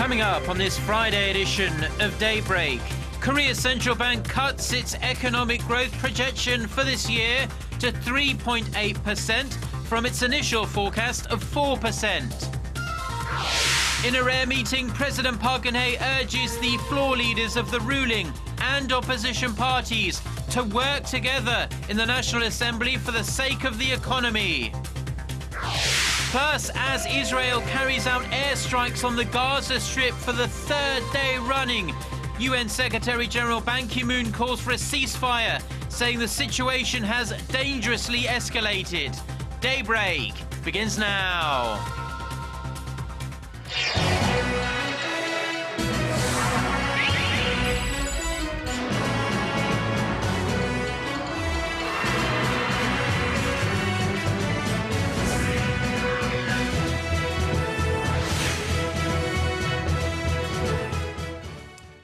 Coming up on this Friday edition of Daybreak, Korea's central bank cuts its economic growth projection for this year to 3.8% from its initial forecast of 4%. In a rare meeting, President Park Geun-hye urges the floor leaders of the ruling and opposition parties to work together in the National Assembly for the sake of the economy. Plus, as Israel carries out airstrikes on the Gaza Strip for the third day running, UN Secretary-General Ban Ki-moon calls for a ceasefire, saying the situation has dangerously escalated. Daybreak begins now.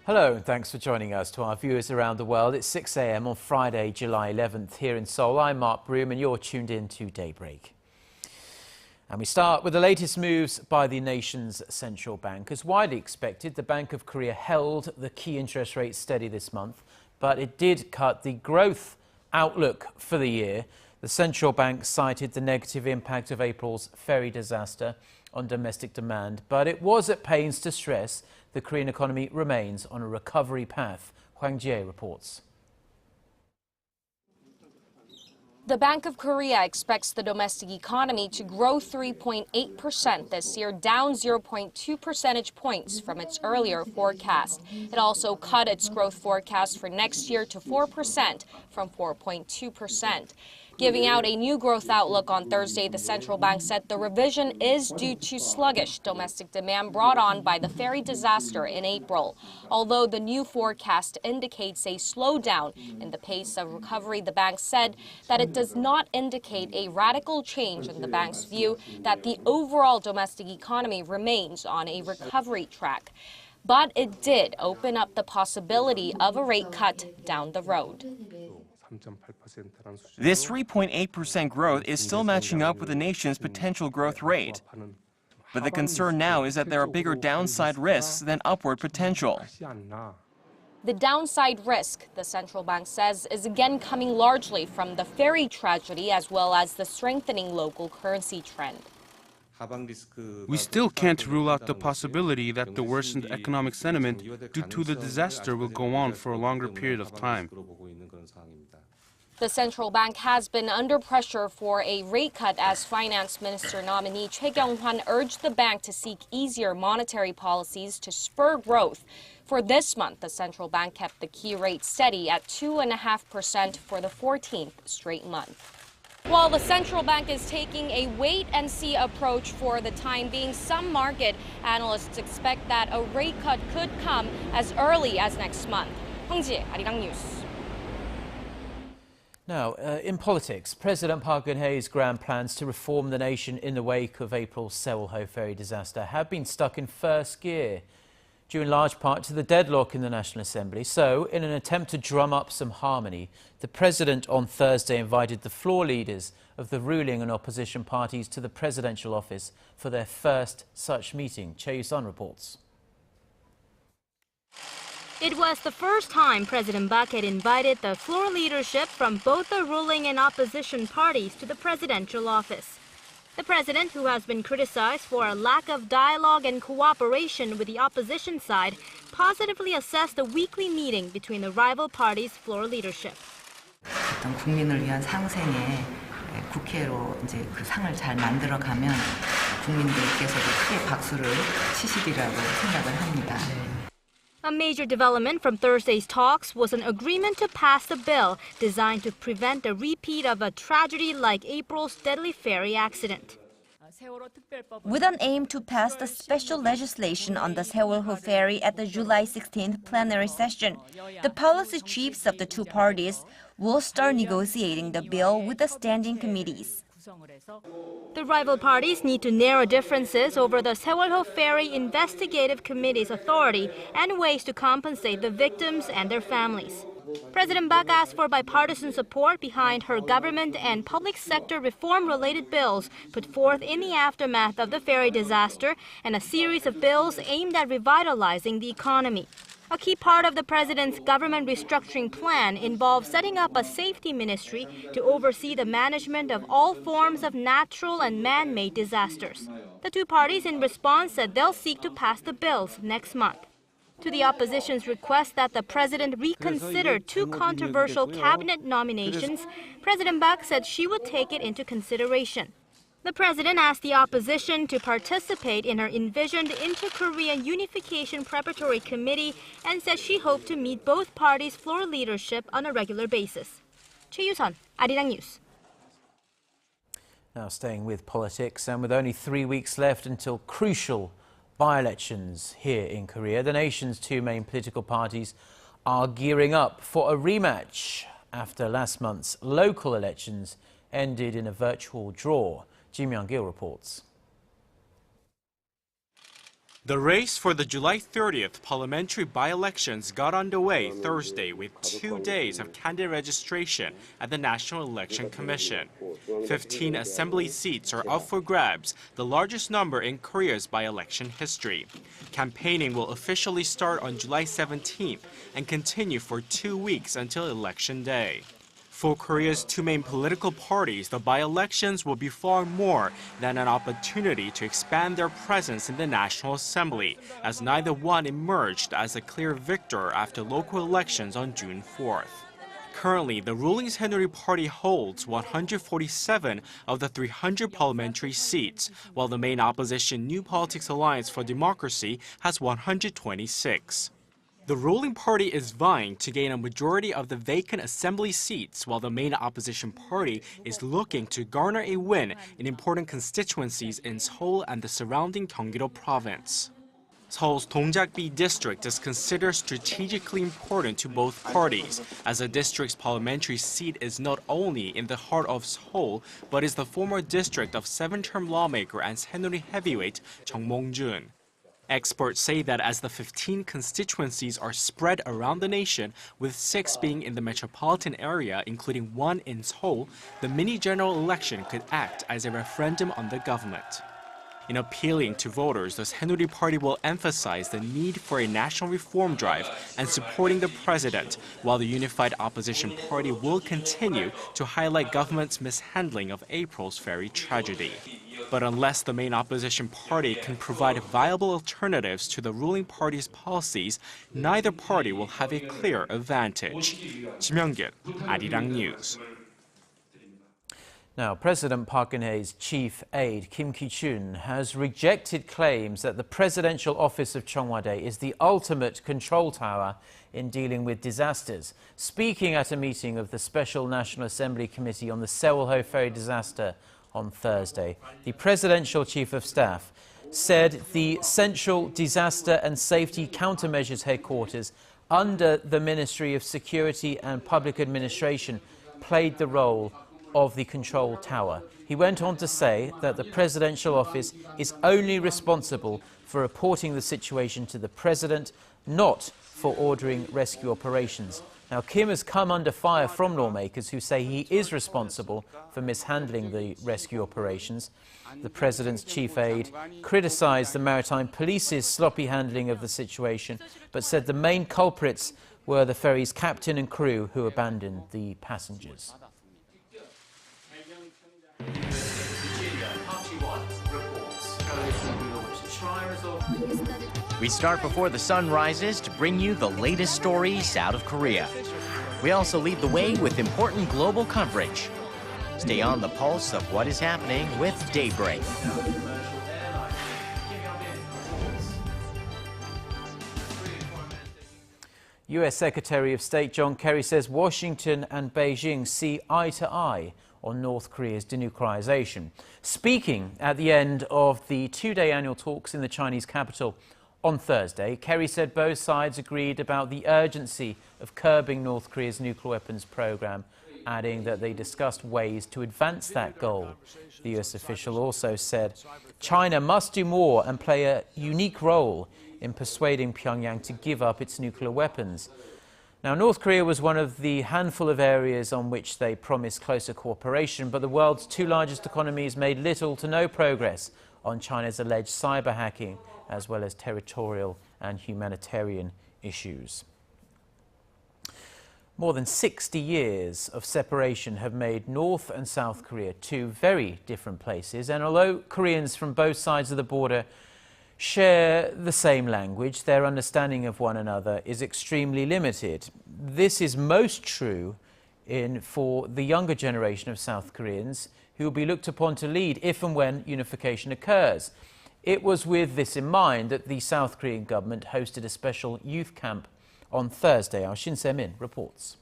Hello and thanks for joining us. To our viewers around the world, it's 6 a.m. on Friday, July 11th here in Seoul. I'm Mark Broom and you're tuned in to Daybreak. And we start with the latest moves by the nation's central bank. As widely expected, the Bank of Korea held the key interest rate steady this month, but it did cut the growth outlook for the year. The central bank cited the negative impact of April's ferry disaster on domestic demand, but it was at pains to stress the Korean economy remains on a recovery path. Hwang Ji-hye reports. The Bank of Korea expects the domestic economy to grow 3.8% this year, down 0.2 percentage points from its earlier forecast. It also cut its growth forecast for next year to 4% from 4.2%. Giving out a new growth outlook on Thursday, the central bank said the revision is due to sluggish domestic demand brought on by the ferry disaster in April. Although the new forecast indicates a slowdown in the pace of recovery, the bank said that it does not indicate a radical change in the bank's view that the overall domestic economy remains on a recovery track. But it did open up the possibility of a rate cut down the road. This 3.8% growth is still matching up with the nation's potential growth rate. But the concern now is that there are bigger downside risks than upward potential. The downside risk, the central bank says, is again coming largely from the ferry tragedy as well as the strengthening local currency trend. We still can't rule out the possibility that the worsened economic sentiment due to the disaster will go on for a longer period of time. The central bank has been under pressure for a rate cut as Finance Minister nominee Choi Kyung-hwan urged the bank to seek easier monetary policies to spur growth. For this month, the central bank kept the key rate steady at 2.5% for the 14th straight month. While the central bank is taking a wait-and-see approach for the time being, some market analysts expect that a rate cut could come as early as next month. Hwang Ji-hye, Arirang News. Now, in politics, President Park Geun-hye's grand plans to reform the nation in the wake of April's Sewol-ho ferry disaster have been stuck in first gear, due in large part to the deadlock in the National Assembly. So, in an attempt to drum up some harmony, the President on Thursday invited the floor leaders of the ruling and opposition parties to the presidential office for their first such meeting. Choi Yoo-sun reports. It was the first time President Park had invited the floor leadership from both the ruling and opposition parties to the presidential office. The president, who has been criticized for a lack of dialogue and cooperation with the opposition side, positively assessed the weekly meeting between the rival parties' floor leadership. 국민을 위한 상생에 국회로 이제 그 상을 잘 만들어가면 국민들께서도 크게 박수를 치시리라고 생각을 합니다. A major development from Thursday's talks was an agreement to pass a bill designed to prevent a repeat of a tragedy like April's deadly ferry accident. With an aim to pass the special legislation on the Sewol-ho ferry at the July 16th plenary session, the policy chiefs of the two parties will start negotiating the bill with the standing committees. The rival parties need to narrow differences over the Sewol-ho ferry investigative committee's authority and ways to compensate the victims and their families. President Park asked for bipartisan support behind her government and public sector reform-related bills put forth in the aftermath of the ferry disaster and a series of bills aimed at revitalizing the economy. A key part of the president's government restructuring plan involves setting up a safety ministry to oversee the management of all forms of natural and man-made disasters. The two parties in response said they'll seek to pass the bills next month. To the opposition's request that the president reconsider two controversial cabinet nominations, President Park said she would take it into consideration. The president asked the opposition to participate in her envisioned Inter-Korea Unification Preparatory Committee and said she hoped to meet both parties' floor leadership on a regular basis. Choi Yoo-sun, Arirang News. Now staying with politics, and with only 3 weeks left until crucial by-elections here in Korea, the nation's two main political parties are gearing up for a rematch after last month's local elections ended in a virtual draw. Kim Young-gil reports. The race for the July 30th parliamentary by-elections got underway Thursday with 2 days of candidate registration at the National Election Commission. 15 assembly seats are up for grabs, the largest number in Korea's by-election history. Campaigning will officially start on July 17th and continue for 2 weeks until Election Day. For Korea's two main political parties, the by-elections will be far more than an opportunity to expand their presence in the National Assembly, as neither one emerged as a clear victor after local elections on June 4th. Currently, the ruling Saenuri Party holds 147 of the 300 parliamentary seats, while the main opposition New Politics Alliance for Democracy has 126. The ruling party is vying to gain a majority of the vacant assembly seats, while the main opposition party is looking to garner a win in important constituencies in Seoul and the surrounding Gyeonggi-do province. Seoul's Dongjak-bi district is considered strategically important to both parties, as the district's parliamentary seat is not only in the heart of Seoul, but is the former district of 7-term lawmaker and Saenuri heavyweight Chung Mong-jun. Experts say that as the 15 constituencies are spread around the nation, with 6 being in the metropolitan area, including 1 in Seoul, the mini general election could act as a referendum on the government. In appealing to voters, the Saenuri Party will emphasize the need for a national reform drive and supporting the president, while the Unified Opposition Party will continue to highlight government's mishandling of April's ferry tragedy. But unless the main opposition party can provide viable alternatives to the ruling party's policies, neither party will have a clear advantage. Kim Young-gil, Arirang News. Now, President Park Geun-hye's chief aide, Kim Ki Joon, has rejected claims that the presidential office of Cheongwadae is the ultimate control tower in dealing with disasters. Speaking at a meeting of the Special National Assembly Committee on the Sewol-ho ferry disaster on Thursday, the presidential chief of staff said the Central Disaster and Safety Countermeasures Headquarters under the Ministry of Security and Public Administration played the role of the control tower. He went on to say that the presidential office is only responsible for reporting the situation to the president, not for ordering rescue operations. Now, Kim has come under fire from lawmakers who say he is responsible for mishandling the rescue operations. The president's chief aide criticized the maritime police's sloppy handling of the situation, but said the main culprits were the ferry's captain and crew who abandoned the passengers. We start before the sun rises to bring you the latest stories out of Korea. We also lead the way with important global coverage. Stay on the pulse of what is happening with Daybreak. U.S. Secretary of State John Kerry says Washington and Beijing see eye to eye on North Korea's denuclearization. Speaking at the end of the 2-day annual talks in the Chinese capital on Thursday, Kerry said both sides agreed about the urgency of curbing North Korea's nuclear weapons program, adding that they discussed ways to advance that goal. The U.S. official also said China must do more and play a unique role in persuading Pyongyang to give up its nuclear weapons. Now, North Korea was one of the handful of areas on which they promised closer cooperation, but the world's two largest economies made little to no progress on China's alleged cyber hacking, as well as territorial and humanitarian issues. More than 60 years of separation have made North and South Korea two very different places, and although Koreans from both sides of the border share the same language, their understanding of one another is extremely limited. This is most true for the younger generation of South Koreans who will be looked upon to lead if and when unification occurs. It was with this in mind that the South Korean government hosted a special youth camp on Thursday. Our Shin Se-min reports.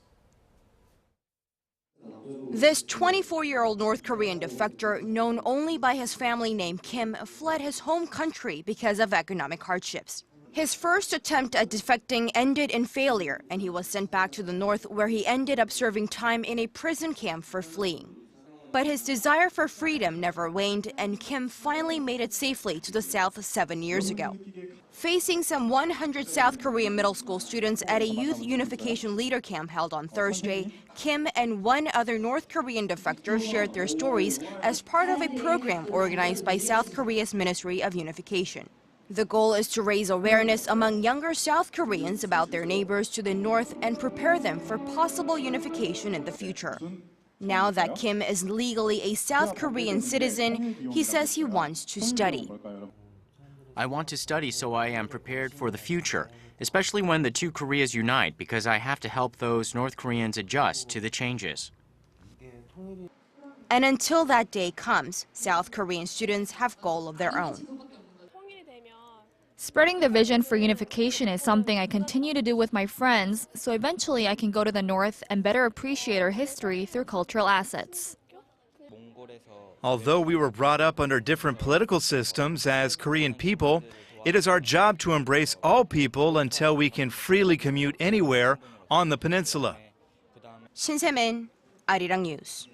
This 24-year-old North Korean defector, known only by his family name Kim, fled his home country because of economic hardships. His first attempt at defecting ended in failure, and he was sent back to the north, where he ended up serving time in a prison camp for fleeing. But his desire for freedom never waned, and Kim finally made it safely to the south 7 years ago. Facing some 100 South Korean middle school students at a youth unification leader camp held on Thursday, Kim and one other North Korean defector shared their stories as part of a program organized by South Korea's Ministry of Unification. The goal is to raise awareness among younger South Koreans about their neighbors to the north and prepare them for possible unification in the future. Now that Kim is legally a South Korean citizen, he says he wants to study. I want to study so I am prepared for the future, especially when the two Koreas unite, because I have to help those North Koreans adjust to the changes. And until that day comes, South Korean students have goals of their own. Spreading the vision for unification is something I continue to do with my friends, so eventually I can go to the north and better appreciate our history through cultural assets. Although we were brought up under different political systems as Korean people, it is our job to embrace all people until we can freely commute anywhere on the peninsula. Shin Se-min, Arirang News.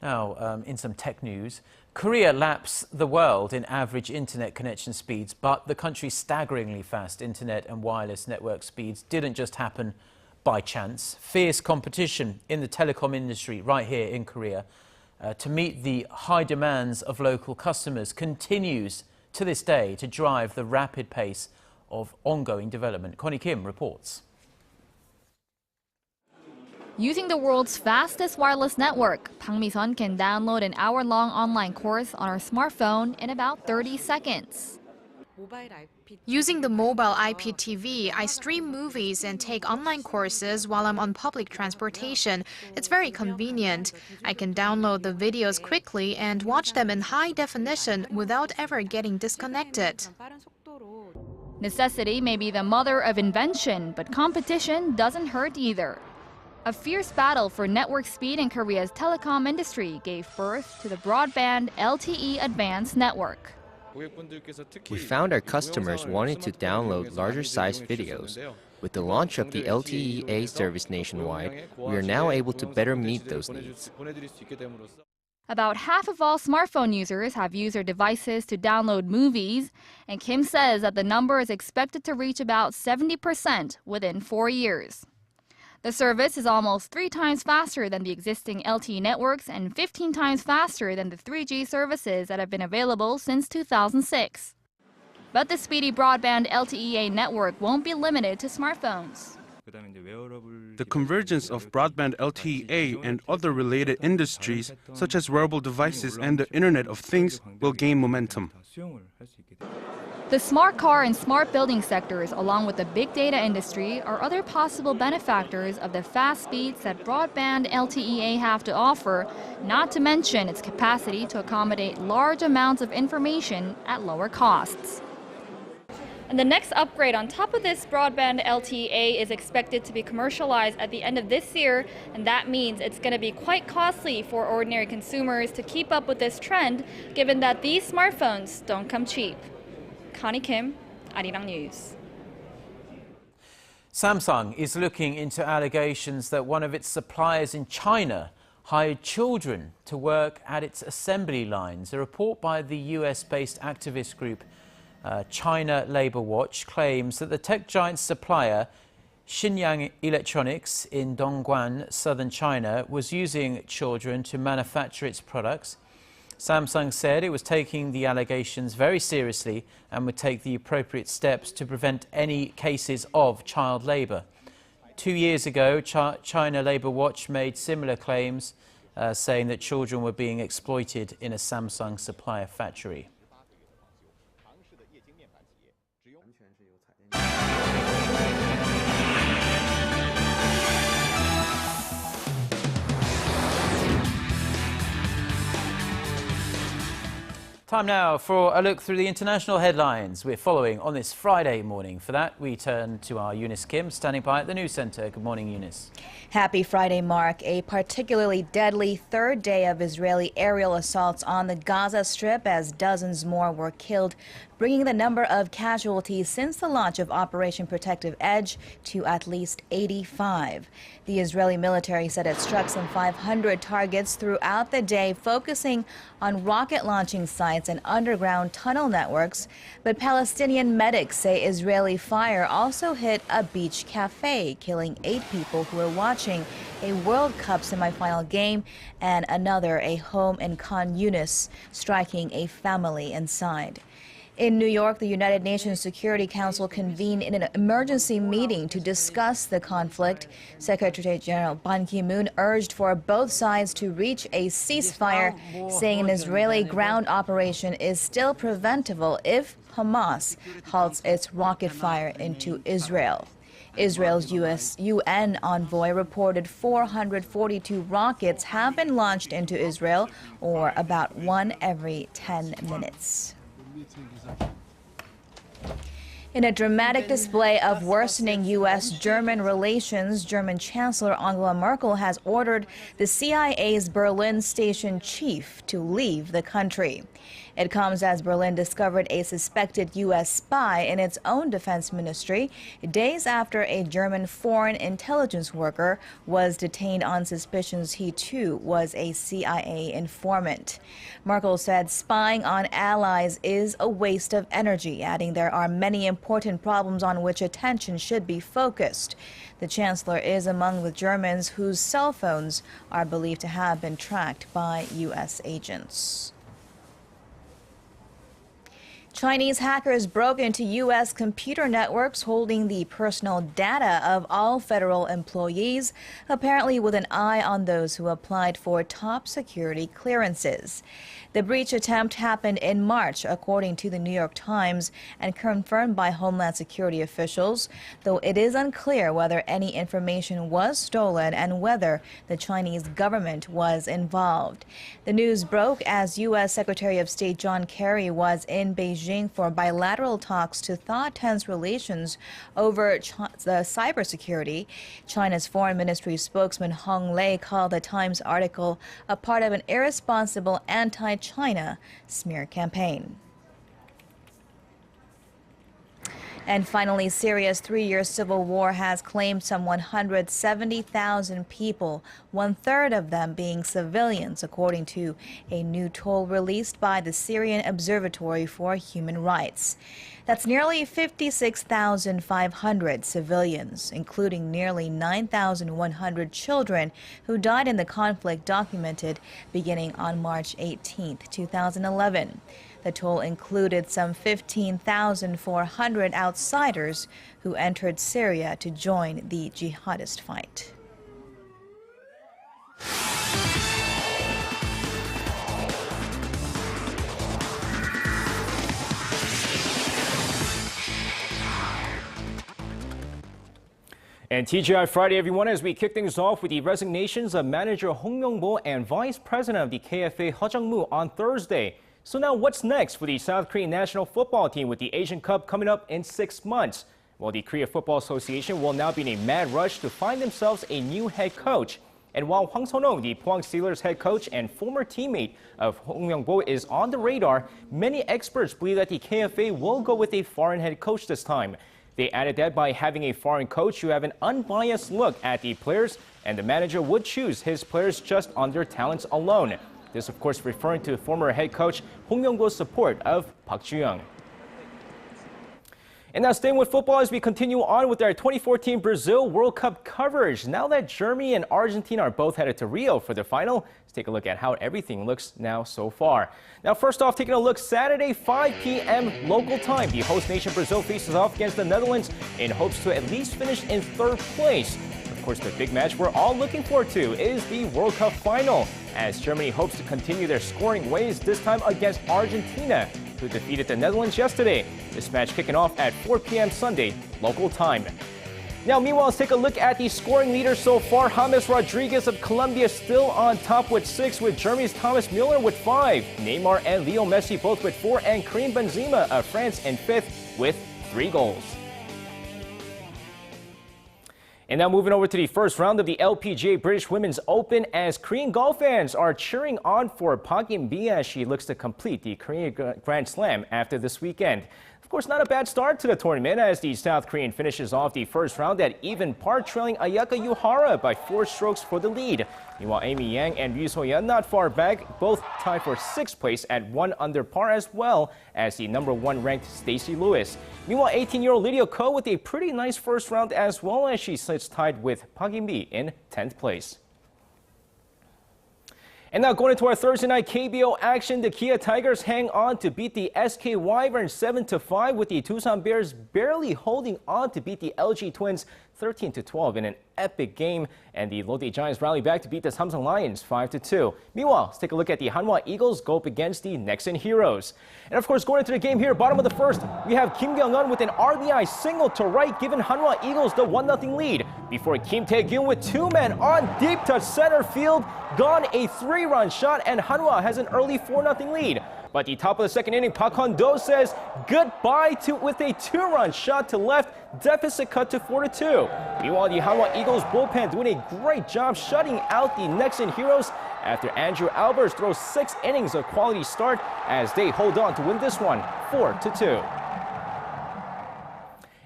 Now, in some tech news, Korea laps the world in average internet connection speeds, but the country's staggeringly fast internet and wireless network speeds didn't just happen by chance. Fierce competition in the telecom industry right here in Korea to meet the high demands of local customers continues to this day to drive the rapid pace of ongoing development. Connie Kim reports. Using the world's fastest wireless network, Bang Mi-sun can download an hour-long online course on her smartphone in about 30 seconds. Using the mobile IPTV, I stream movies and take online courses while I'm on public transportation. It's very convenient. I can download the videos quickly and watch them in high definition without ever getting disconnected. Necessity may be the mother of invention, but competition doesn't hurt either. A fierce battle for network speed in Korea's telecom industry gave birth to the broadband LTE Advanced Network. We found our customers wanted to download larger-sized videos. With the launch of the LTE-A service nationwide, we are now able to better meet those needs. About half of all smartphone users have used their devices to download movies, and Kim says that the number is expected to reach about 70% within 4 years. The service is almost 3 times faster than the existing LTE networks and 15 times faster than the 3G services that have been available since 2006. But the speedy broadband LTE-A network won't be limited to smartphones. The convergence of broadband LTE-A and other related industries, such as wearable devices and the Internet of Things, will gain momentum. The smart car and smart building sectors, along with the big data industry, are other possible benefactors of the fast speeds that broadband LTE-A have to offer, not to mention its capacity to accommodate large amounts of information at lower costs. And the next upgrade on top of this broadband LTE-A is expected to be commercialized at the end of this year, and that means it's going to be quite costly for ordinary consumers to keep up with this trend, given that these smartphones don't come cheap. Connie Kim, Arirang News. Samsung is looking into allegations that one of its suppliers in China hired children to work at its assembly lines. A report by the US-based activist group China Labor Watch claims that the tech giant's supplier Shenyang Electronics in Dongguan, southern China, was using children to manufacture its products. Samsung said it was taking the allegations very seriously and would take the appropriate steps to prevent any cases of child labour. 2 years ago, China Labour Watch made similar claims, saying that children were being exploited in a Samsung supplier factory. Time now for a look through the international headlines we're following on this Friday morning. For that, we turn to our Eunice Kim, standing by at the news centre. Good morning, Eunice. Happy Friday, Mark. A particularly deadly third day of Israeli aerial assaults on the Gaza Strip as dozens more were killed, bringing the number of casualties since the launch of Operation Protective Edge to at least 85. The Israeli military said it struck some 500 targets throughout the day, focusing on rocket launching sites and underground tunnel networks. But Palestinian medics say Israeli fire also hit a beach cafe, killing 8 people who were watching a World Cup semifinal game, and another, a home in Khan Yunis, striking a family inside. In New York, the United Nations Security Council convened in an emergency meeting to discuss the conflict. Secretary General Ban Ki-moon urged for both sides to reach a ceasefire, saying an Israeli ground operation is still preventable if Hamas halts its rocket fire into Israel. Israel's UN envoy reported 442 rockets have been launched into Israel, or about one every 10 minutes. In a dramatic display of worsening U.S.-German relations, German Chancellor Angela Merkel has ordered the CIA's Berlin station chief to leave the country. It comes as Berlin discovered a suspected U.S. spy in its own defense ministry, days after a German foreign intelligence worker was detained on suspicions he too was a CIA informant. Merkel said spying on allies is a waste of energy, adding there are many important problems on which attention should be focused. The chancellor is among the Germans whose cell phones are believed to have been tracked by U.S. agents. Chinese hackers broke into U.S. computer networks holding the personal data of all federal employees, apparently with an eye on those who applied for top security clearances. The breach attempt happened in March, according to the New York Times, and confirmed by Homeland Security officials, though it is unclear whether any information was stolen and whether the Chinese government was involved. The news broke as U.S. Secretary of State John Kerry was in Beijing for bilateral talks to thaw tense relations over the cybersecurity. China's Foreign Ministry spokesman Hong Lei called the Times article a part of an irresponsible anti-China smear campaign. And finally, Syria's 3-year civil war has claimed some 170,000 people, 1/3 of them being civilians, according to a new toll released by the Syrian Observatory for Human Rights. That's nearly 56,500 civilians, including nearly 9,100 children who died in the conflict, documented beginning on March 18, 2011. The toll included some 15,400 outsiders who entered Syria to join the jihadist fight. And TGI Friday, everyone, as we kick things off with the resignations of manager Hong Myung-bo and vice president of the KFA Heo Jung-moo on Thursday. So now what's next for the South Korean national football team with the Asian Cup coming up in 6 months? Well, the Korea Football Association will now be in a mad rush to find themselves a new head coach. And while Hwang Son-ong, the Pohang Steelers head coach and former teammate of Hong Myung-bo, is on the radar, many experts believe that the KFA will go with a foreign head coach this time. They added that by having a foreign coach, you have an unbiased look at the players, and the manager would choose his players just on their talents alone. This, of course, referring to former head coach Hong Myung-bo's support of Park Ju-young. And now staying with football as we continue on with our 2014 Brazil World Cup coverage. Now that Germany and Argentina are both headed to Rio for the final, let's take a look at how everything looks now so far. Now first off, taking a look, Saturday 5 p.m. local time, the host nation Brazil faces off against the Netherlands in hopes to at least finish in third place. Of course, the big match we're all looking forward to is the World Cup final, as Germany hopes to continue their scoring ways, this time against Argentina, who defeated the Netherlands yesterday. This match kicking off at 4 p.m. Sunday, local time. Now, meanwhile, let's take a look at the scoring leaders so far. James Rodriguez of Colombia still on top with 6, with Germany's Thomas Müller with 5. Neymar and Leo Messi both with 4, and Karim Benzema of France in 5th with 3 goals. And now moving over to the first round of the LPGA British Women's Open, as Korean golf fans are cheering on for Park In-bi as she looks to complete the Korean Grand Slam after this weekend. Of course, not a bad start to the tournament as the South Korean finishes off the first round at even par, trailing Ayaka Yuhara by 4 strokes for the lead. Meanwhile, Amy Yang and Ryu So-yeon not far back, both tied for 6th place at 1 under par, as well as the number 1 ranked Stacey Lewis. Meanwhile, 18-year-old Lydia Ko with a pretty nice first round as well, as she sits tied with Park In-bi in 10th place. And now going into our Thursday night KBO action, the Kia Tigers hang on to beat the SK Wyverns 7-5, with the Tucson Bears barely holding on to beat the LG Twins 13-12 in an epic game, and the Lotte Giants rally back to beat the Samsung Lions 5-2. Meanwhile, let's take a look at the Hanwha Eagles go up against the Nexen Heroes. And of course, going into the game here, bottom of the first, we have Kim Kyung-eun with an RBI single to right, giving Hanwha Eagles the 1-0 lead, before Kim Tae-gyun with 2 men on deep to center field, gone a 3-run shot, and Hanwha has an early 4-0 lead. But at the top of the second inning, Park Han-do says goodbye with a 2-run shot to left, deficit cut to 4-2. Meanwhile, the Hanwha Eagles bullpen doing a great job shutting out the Nexen Heroes after Andrew Albers throws 6 innings of quality start, as they hold on to win this one 4-2.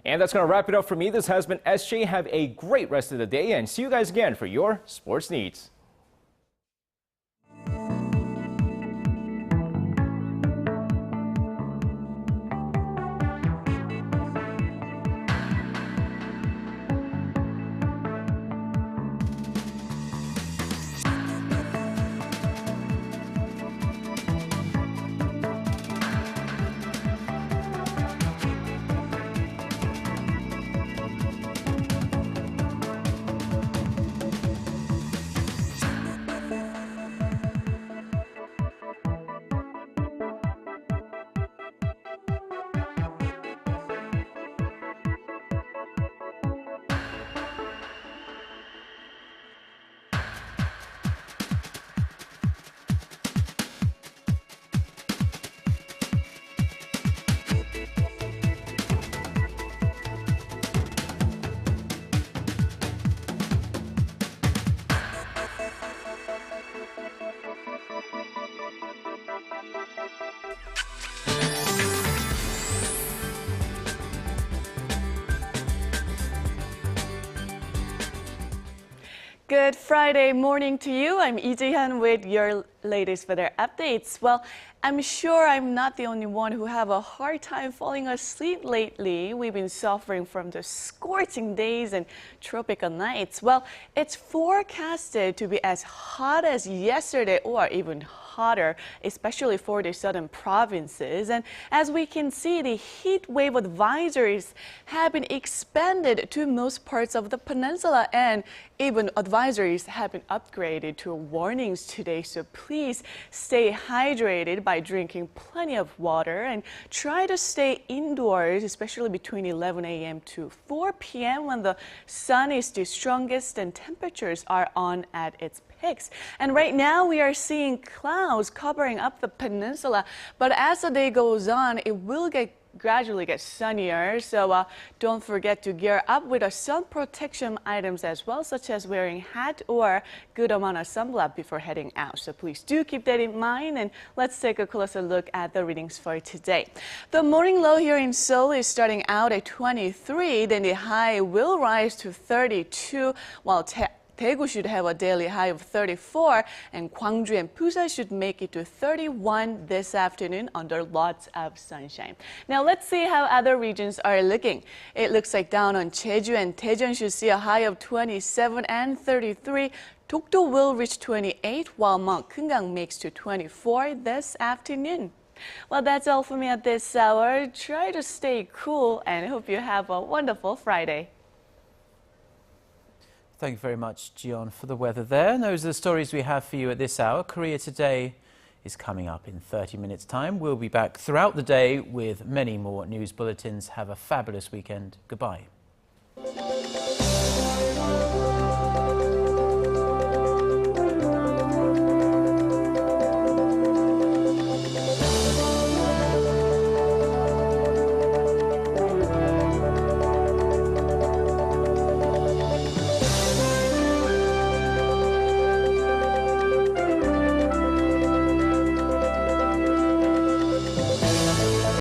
And that's going to wrap it up for me. This has been SJ. Have a great rest of the day, and see you guys again for your sports needs. Good Friday morning to you. I'm Lee Ji-hye with your latest weather updates. Well, I'm sure I'm not the only one who have a hard time falling asleep lately. We've been suffering from the scorching days and tropical nights. Well, it's forecasted to be as hot as yesterday or even hotter, especially for the southern provinces. And as we can see, the heat wave advisories have been expanded to most parts of the peninsula, and even advisories have been upgraded to warnings today. So please stay hydrated by drinking plenty of water and try to stay indoors, especially between 11 a.m. to 4 p.m. when the sun is the strongest and temperatures are on at its peaks. And right now we are seeing clouds covering up the peninsula, but as the day goes on, it will gradually get sunnier, so don't forget to gear up with sun protection items as well, such as wearing hat or good amount of sunblock before heading out. So please do keep that in mind, and let's take a closer look at the readings for today. The morning low here in Seoul is starting out at 23, then the high will rise to 32, while Daegu should have a daily high of 34, and Gwangju and Busan should make it to 31 this afternoon under lots of sunshine. Now let's see how other regions are looking. It looks like down on Jeju and Daejeon should see a high of 27 and 33. Dokdo will reach 28, while Mount Kumgang makes to 24 this afternoon. Well, that's all for me at this hour. Try to stay cool and hope you have a wonderful Friday. Thank you very much, Jion, for the weather there. And those are the stories we have for you at this hour. Korea Today is coming up in 30 minutes' time. We'll be back throughout the day with many more news bulletins. Have a fabulous weekend. Goodbye.